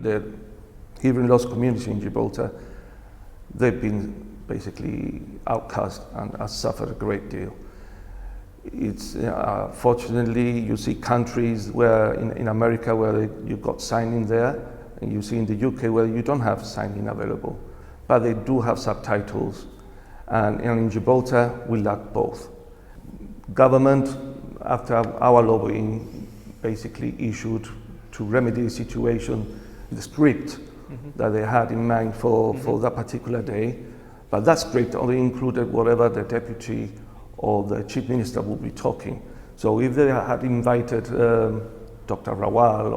the hearing loss community in Gibraltar, they've been basically outcast and have suffered a great deal. It's fortunately you see countries where in America where you've got signing there, and you see in the UK where you don't have signing available, but they do have subtitles, and in Gibraltar we lack both. Government, after our lobbying, basically issued to remedy the situation the script that they had in mind for that particular day, but that script only included whatever the deputy or the chief minister would be talking. So if they had invited Dr. Rawal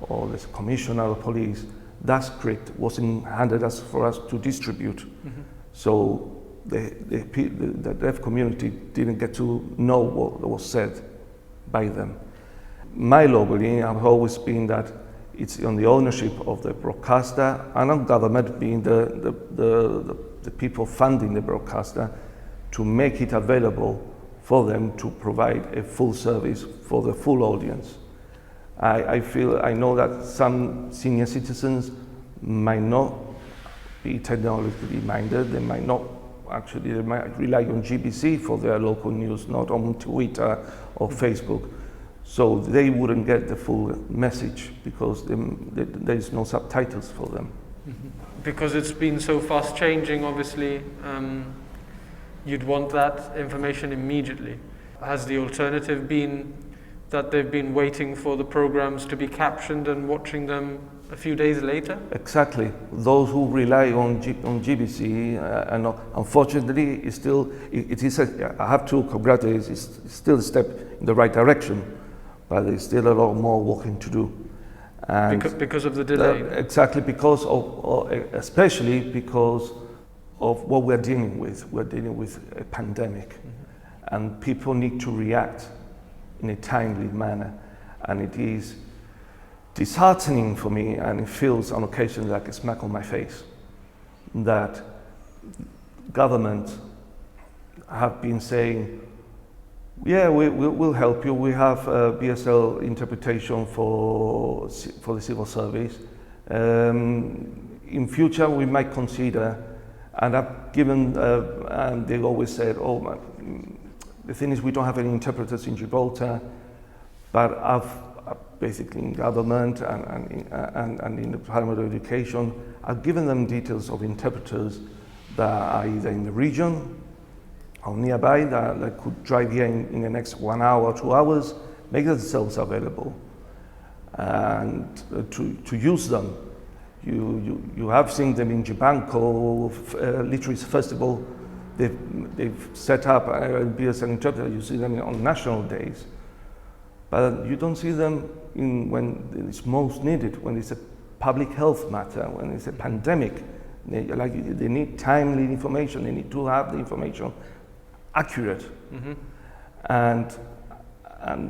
or the commissioner of police, that script wasn't handed us for us to distribute. So the deaf community didn't get to know what was said by them. My lobbying has always been that it's on the ownership of the broadcaster and on government, being the people funding the broadcaster, to make it available for them to provide a full service for the full audience. I know that some senior citizens might not be technologically minded. They might rely on GBC for their local news, not on Twitter or Facebook. So they wouldn't get the full message because there is no subtitles for them. Because it's been so fast changing, obviously, you'd want that information immediately. Has the alternative been that they've been waiting for the programs to be captioned and watching them a few days later? Exactly. Those who rely on GBC, and unfortunately, I have to congratulate, it's still a step in the right direction, but there's still a lot more working to do. And because of the delay? Exactly, because especially because of what we're dealing with. We're dealing with a pandemic, and people need to react in a timely manner, and it is disheartening for me, and it feels on occasion like a smack on my face, that government have been saying, yeah, we'll help you. We have BSL interpretation for the civil service. In future, we might consider, and I've given, and they always said, the thing is we don't have any interpreters in Gibraltar, but I've basically in government and in the Department of Education, I've given them details of interpreters that are either in the region or nearby that could drive here in the next 1 hour or 2 hours, make themselves available, and to use them. You have seen them in Jibanco Literacy Festival. They've set up a BSL interpreter. You see them on national days, but you don't see them when it's most needed, when it's a public health matter, when it's a pandemic. They need timely information. They need to have the information accurate, and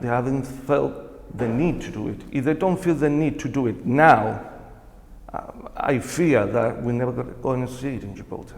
they haven't felt the need to do it. If they don't feel the need to do it now, I fear that we're never going to see it in Gibraltar.